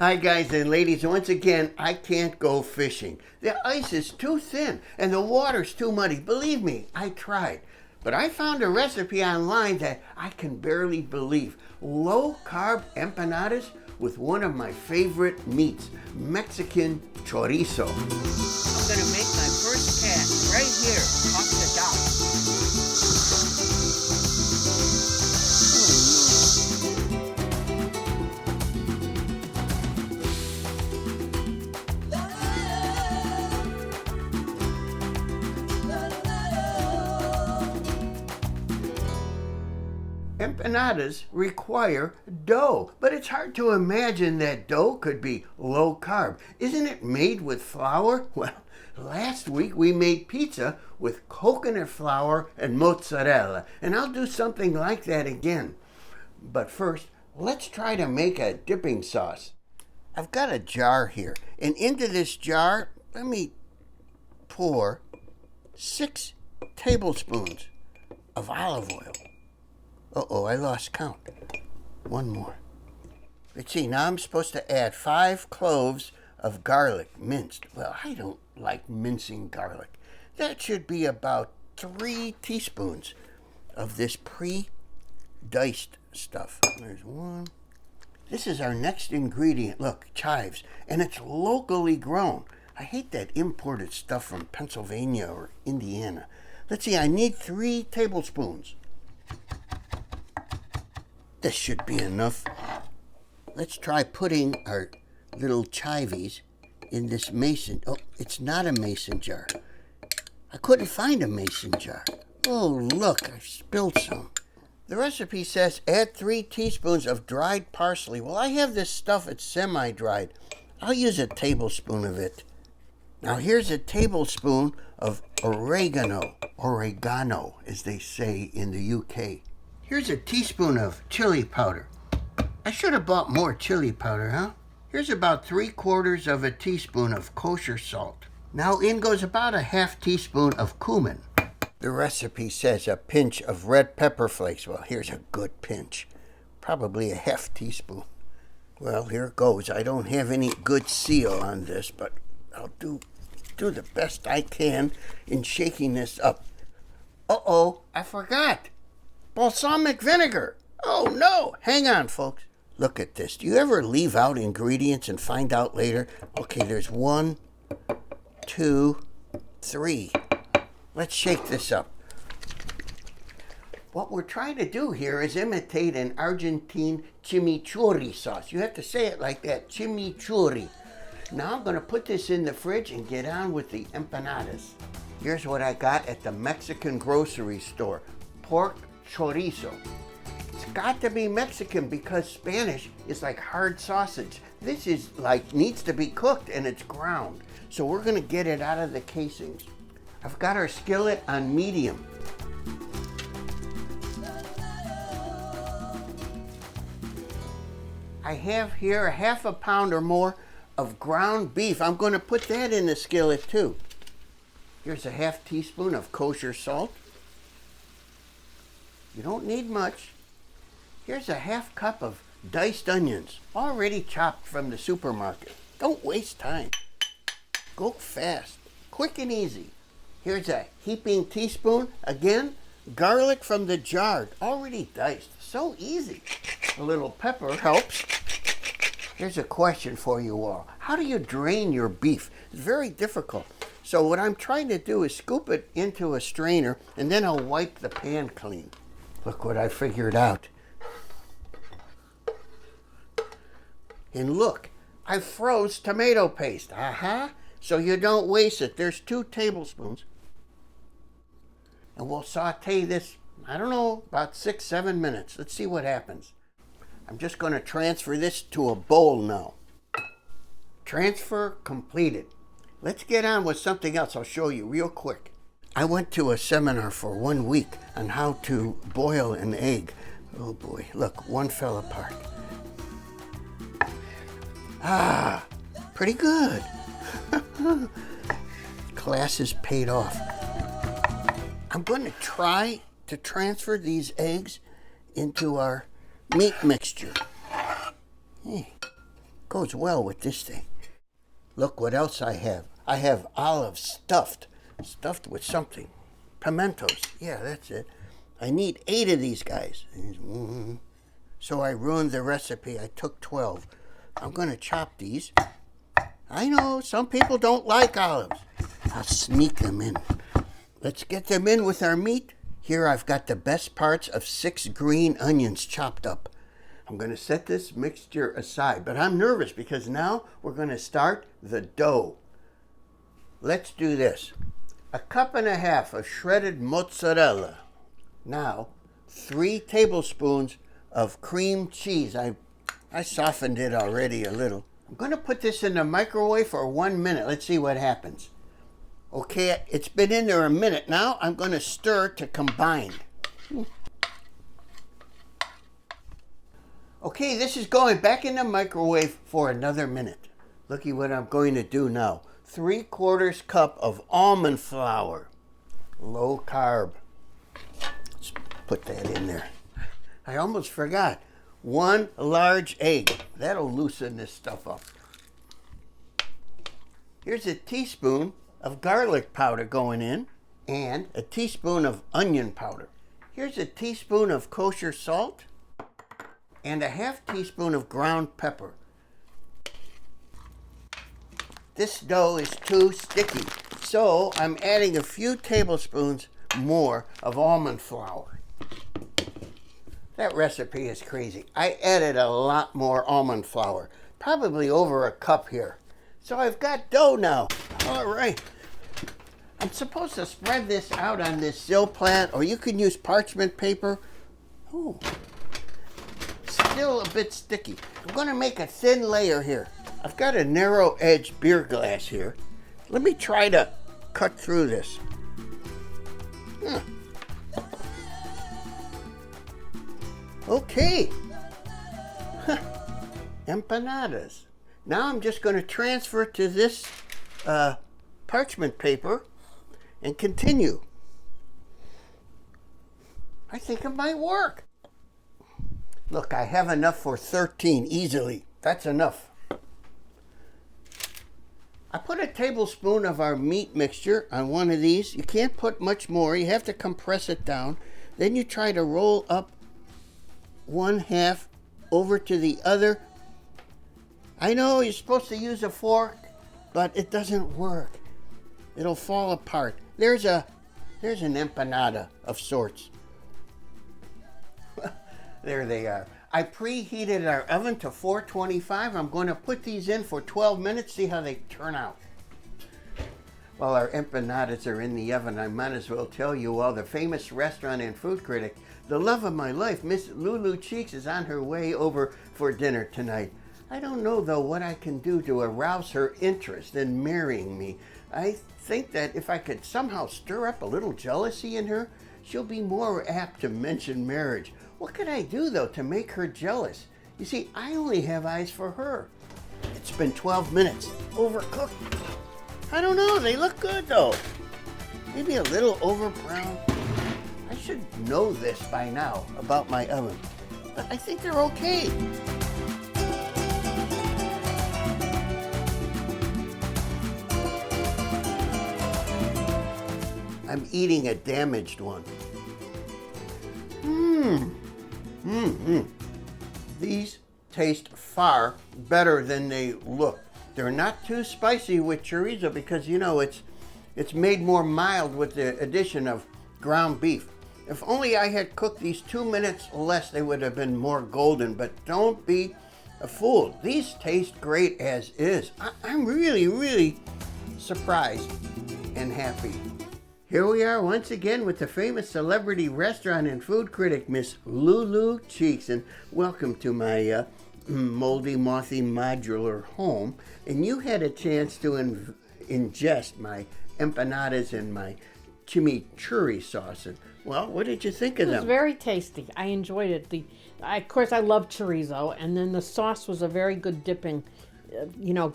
Hi guys and ladies, once again, I can't go fishing. The ice is too thin and the water's too muddy. Believe me, I tried. But I found a recipe online that I can barely believe. Low carb empanadas with one of my favorite meats, Mexican chorizo. I'm gonna make my first cast right here off the dock. Empanadas require dough, but it's hard to imagine that dough could be low carb. Isn't it made with flour? Well, last week we made pizza with coconut flour and mozzarella, and I'll do something like that again. But first, let's try to make a dipping sauce. I've got a jar here, and into this jar, let me pour 6 tablespoons of olive oil. Uh-oh, I lost count. One more. Let's see, now I'm supposed to add 5 cloves of garlic, minced. Well, I don't like mincing garlic. That should be about 3 teaspoons of this pre-diced stuff. There's 1. This is our next ingredient. Look, chives, and it's locally grown. I hate that imported stuff from Pennsylvania or Indiana. Let's see, I need 3 tablespoons. This should be enough. Let's try putting our little chives in this mason. Oh, it's not a mason jar. I couldn't find a mason jar. Oh, look, I spilled some. The recipe says add 3 teaspoons of dried parsley. Well, I have this stuff, it's semi-dried. I'll use a tablespoon of it. Now here's a tablespoon of oregano, as they say in the UK. Here's a teaspoon of chili powder. I should have bought more chili powder, huh? Here's about 3/4 of a teaspoon of kosher salt. Now in goes about a half teaspoon of cumin. The recipe says a pinch of red pepper flakes. Well, here's a good pinch. Probably a half teaspoon. Well, here it goes. I don't have any good seal on this, but I'll do the best I can in shaking this up. Uh-oh, I forgot. Balsamic vinegar. Oh no, hang on folks. Look at this. Do you ever leave out ingredients and find out later? Okay, there's 1, 2, 3. Let's shake this up. What we're trying to do here is imitate an Argentine chimichurri sauce. You have to say it like that, chimichurri. Now I'm going to put this in the fridge and get on with the empanadas. Here's what I got at the Mexican grocery store. Pork chorizo. It's got to be Mexican because Spanish is like hard sausage. This is like needs to be cooked and it's ground. So we're going to get it out of the casings. I've got our skillet on medium. I have here a half a pound or more of ground beef. I'm going to put that in the skillet too. Here's a half teaspoon of kosher salt. You don't need much. Here's a half cup of diced onions, already chopped from the supermarket. Don't waste time. Go fast, quick and easy. Here's a heaping teaspoon, again, garlic from the jar, already diced. So easy. A little pepper helps. Here's a question for you all. How do you drain your beef? It's very difficult. So what I'm trying to do is scoop it into a strainer and then I'll wipe the pan clean. Look what I figured out. And look, I froze tomato paste. So you don't waste it. There's 2 tablespoons. And we'll saute this, I don't know, about 6-7 minutes. Let's see what happens. I'm just going to transfer this to a bowl now. Transfer completed. Let's get on with something else I'll show you real quick. I went to a seminar for 1 week on how to boil an egg. Oh boy, look, one fell apart. Pretty good. Class is paid off. I'm going to try to transfer these eggs into our meat mixture. Hey, goes well with this thing. Look what else I have. I have olives stuffed with something. Pimentos. Yeah, that's it. I need 8 of these guys. So I ruined the recipe. I took 12. I'm going to chop these. I know some people don't like olives. I'll sneak them in. Let's get them in with our meat. Here I've got the best parts of 6 green onions chopped up. I'm going to set this mixture aside, but I'm nervous because now we're going to start the dough. Let's do this. 1.5 cups of shredded mozzarella. Now, 3 tablespoons of cream cheese. I softened it already a little. I'm going to put this in the microwave for 1 minute. Let's see what happens. Okay, it's been in there a minute. Now I'm going to stir to combine. Okay, this is going back in the microwave for another minute. Looky what I'm going to do now. 3/4 cup of almond flour. Low carb. Let's put that in there. I almost forgot. 1 large egg. That'll loosen this stuff up. Here's a teaspoon of garlic powder going in and a teaspoon of onion powder. Here's a teaspoon of kosher salt and a 1/2 teaspoon of ground pepper. This dough is too sticky, so I'm adding a few tablespoons more of almond flour. That recipe is crazy. I added a lot more almond flour, probably over 1 cup here. So I've got dough now. All right. I'm supposed to spread this out on this Zilplat, or you can use parchment paper. Oh, still a bit sticky. I'm going to make a thin layer here. I've got a narrow edge beer glass here. Let me try to cut through this. Okay. Empanadas. Now I'm just going to transfer it to this parchment paper and continue. I think it might work. Look, I have enough for 13 easily. That's enough. I put a tablespoon of our meat mixture on one of these. You can't put much more. You have to compress it down. Then you try to roll up 1/2 over to the other. I know you're supposed to use a fork, but it doesn't work. It'll fall apart. There's an empanada of sorts. There they are. I preheated our oven to 425. I'm going to put these in for 12 minutes, see how they turn out. While our empanadas are in the oven, I might as well tell you all the famous restaurant and food critic, the love of my life, Miss Lulu Cheeks, is on her way over for dinner tonight. I don't know, though, what I can do to arouse her interest in marrying me. I think that if I could somehow stir up a little jealousy in her, she'll be more apt to mention marriage. What could I do, though, to make her jealous? You see, I only have eyes for her. It's been 12 minutes. Overcooked. I don't know. They look good, though. Maybe a little over brown. I should know this by now about my oven. But I think they're okay. I'm eating a damaged one. These taste far better than they look. They're not too spicy with chorizo because, you know, it's made more mild with the addition of ground beef. If only I had cooked these 2 minutes less, they would have been more golden, but don't be fooled. These taste great as is. I'm really, really surprised and happy. Here we are once again with the famous celebrity restaurant and food critic, Miss Lulu Cheeks, and welcome to my moldy, mothy, modular home. And you had a chance to ingest my empanadas and my chimichurri sauce. And, well, what did you think of them? It was very tasty. I enjoyed it. Of course, I love chorizo, and then the sauce was a very good dipping,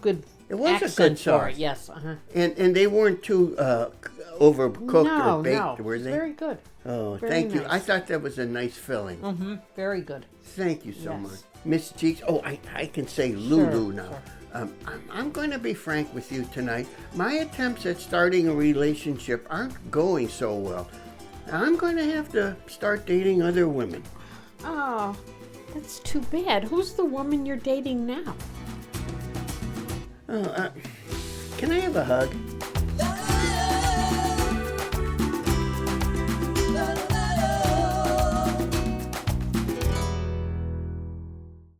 good. It was a good sauce. Yes. And they weren't too overcooked or baked, were they? Very good. Oh, very thank you. nice. I thought that was a nice filling. Very good. Thank you so much. Miss Cheeks. Oh, I can say Lulu now. Sure. I'm going to be frank with you tonight. My attempts at starting a relationship aren't going so well. I'm going to have to start dating other women. Oh, that's too bad. Who's the woman you're dating now? Oh, can I have a hug?